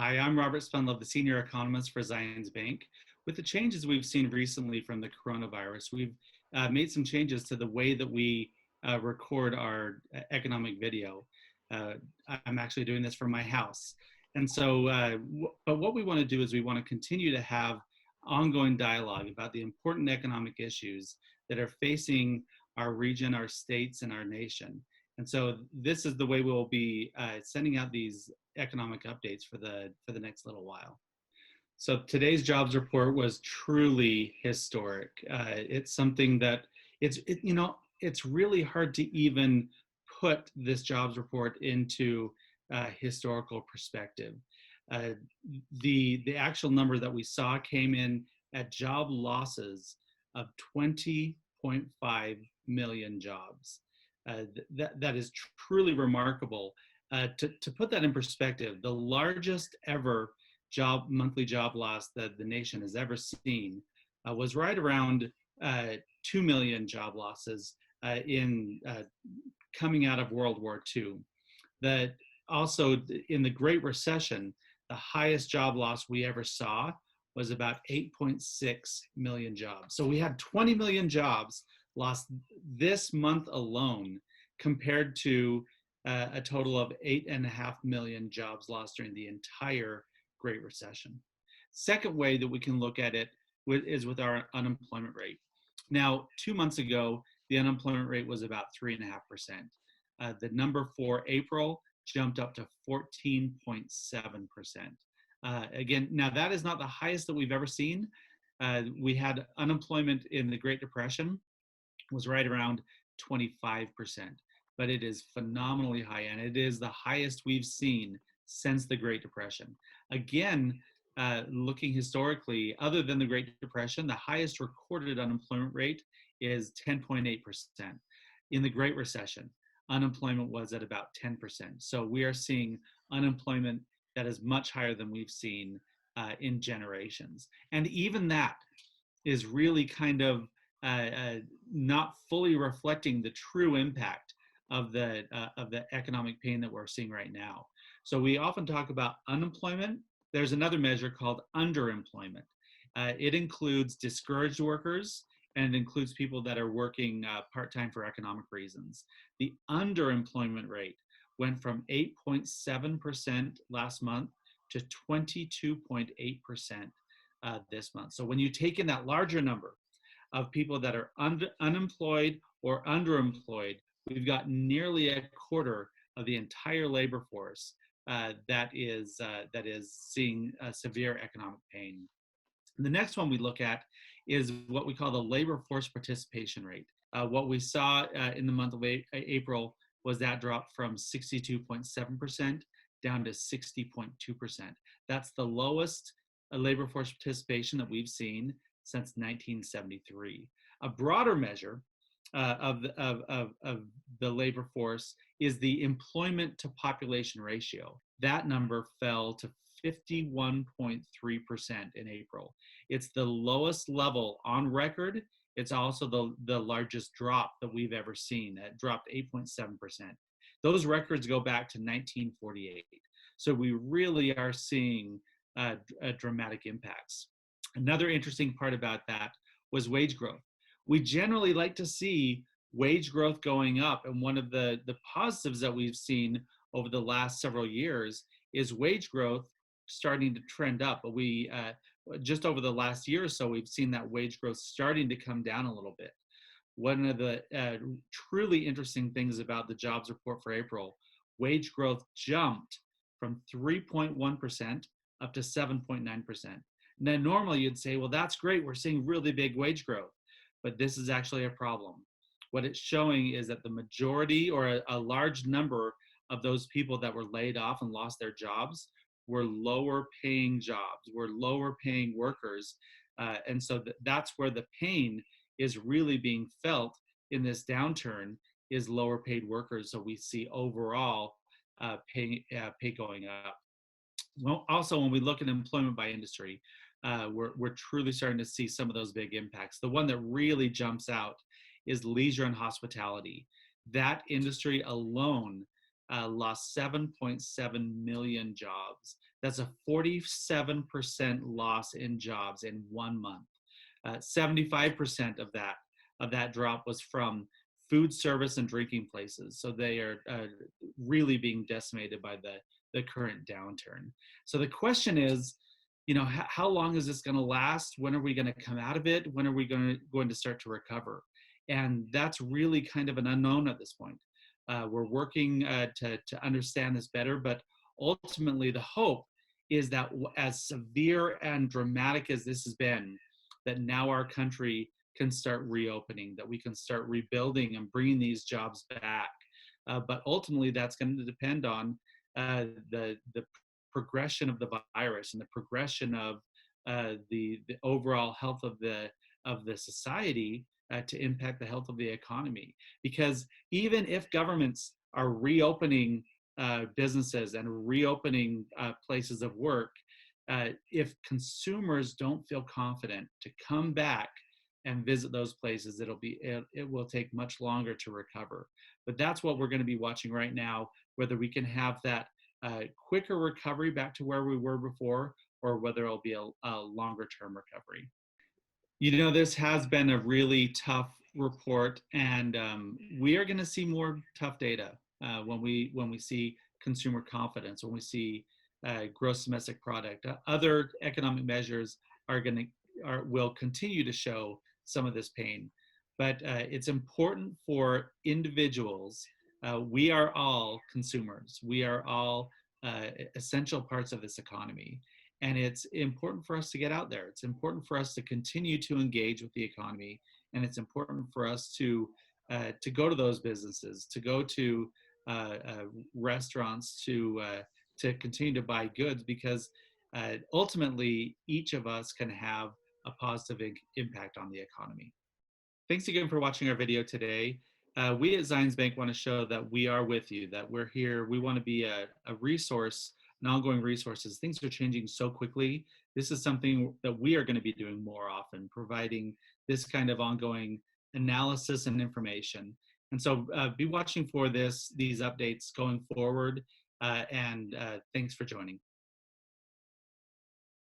Hi, I'm Robert Spendlove, the Senior Economist for Zions Bank. With the changes we've seen recently from the coronavirus, we've made some changes to the way that we record our economic video. Uh, I'm actually doing this from my house. And so, but what we want to do is we want to continue to have ongoing dialogue about the important economic issues that are facing our region, our states, and our nation. And so this is the way we'll be sending out these economic updates for the next little while. So today's jobs report was truly historic. It's something that it's really hard to even put this jobs report into historical perspective. Uh, the actual number that we saw came in at job losses of 20.5 million jobs. That is truly remarkable. To put that in perspective, the largest ever monthly job loss that the nation has ever seen was right around 2 million job losses in coming out of World War II. That also in the Great Recession, the highest job loss we ever saw was about 8.6 million jobs. So we had 20 million jobs lost this month alone compared to a total of 8.5 million jobs lost during the entire Great Recession. Second way that we can look at it is with our unemployment rate. Now, 2 months ago, the unemployment rate was about 3.5%. The number for April jumped up to 14.7%. Again, now that is not the highest that we've ever seen. We had unemployment in the Great Depression was right around 25%, but it is phenomenally high, and it is the highest we've seen since the Great Depression. Again, looking historically, other than the Great Depression, the highest recorded unemployment rate is 10.8%. In the Great Recession, unemployment was at about 10%. So we are seeing unemployment that is much higher than we've seen in generations. And even that is really kind of not fully reflecting the true impact of the economic pain that we're seeing right now. So we often talk about unemployment. There's another measure called underemployment. It includes discouraged workers, and it includes people that are working part-time for economic reasons. The underemployment rate went from 8.7% last month to 22.8% this month. So when you take in that larger number of people that are unemployed or underemployed, we've got nearly a quarter of the entire labor force that is seeing severe economic pain. And the next one we look at is what we call the labor force participation rate. What we saw in the month of April was that dropped from 62.7% down to 60.2%. That's the lowest labor force participation that we've seen since 1973. A broader measure of the labor force is the employment to population ratio. That number fell to 51.3% in April. It's the lowest level on record. It's also the largest drop that we've ever seen. It dropped 8.7%. Those records go back to 1948. So we really are seeing dramatic impacts. Another interesting part about that was wage growth. We generally like to see wage growth going up, and one of the positives that we've seen over the last several years is wage growth starting to trend up. But we just over the last year or so, we've seen that wage growth starting to come down a little bit. One of the truly interesting things about the jobs report for April, wage growth jumped from 3.1% up to 7.9%. Now, normally you'd say, well, that's great. We're seeing really big wage growth, but this is actually a problem. What it's showing is that the majority or a large number of those people that were laid off and lost their jobs were lower paying jobs, were lower paying workers. And so that's where the pain is really being felt in this downturn, is lower paid workers. So we see overall pay going up. Well, also, when we look at employment by industry, we're truly starting to see some of those big impacts. The one that really jumps out is leisure and hospitality. That industry alone lost 7.7 million jobs. That's a 47% loss in jobs in 1 month. 75% of that drop was from food service and drinking places. So they are really being decimated by the current downturn. So the question is, how long is this going to last? When are we going to come out of it? When are we going to start to recover? And that's really kind of an unknown at this point. We're working to understand this better, but ultimately the hope is that as severe and dramatic as this has been, that now our country can start reopening, that we can start rebuilding and bringing these jobs back. But ultimately, that's going to depend on the progression of the virus and the progression of the overall health of the society to impact the health of the economy. Because even if governments are reopening businesses and reopening places of work, if consumers don't feel confident to come back and visit those places, it will take much longer to recover. But that's what we're going to be watching right now, whether we can have that quicker recovery back to where we were before, or whether it'll be a longer term recovery. This has been a really tough report, and we are going to see more tough data when we see consumer confidence, when we see gross domestic product. Other economic measures will continue to show some of this pain, but it's important for individuals. We are all consumers. We are all essential parts of this economy. And it's important for us to get out there. It's important for us to continue to engage with the economy. And it's important for us to go to those businesses, to go to restaurants, to continue to buy goods, because ultimately each of us can have a positive impact on the economy. Thanks again for watching our video today. We at Zions Bank want to show that we are with you, that we're here. We want to be a resource, an ongoing resource. Things are changing so quickly. This is something that we are going to be doing more often, providing this kind of ongoing analysis and information. And so be watching for these updates going forward. And thanks for joining.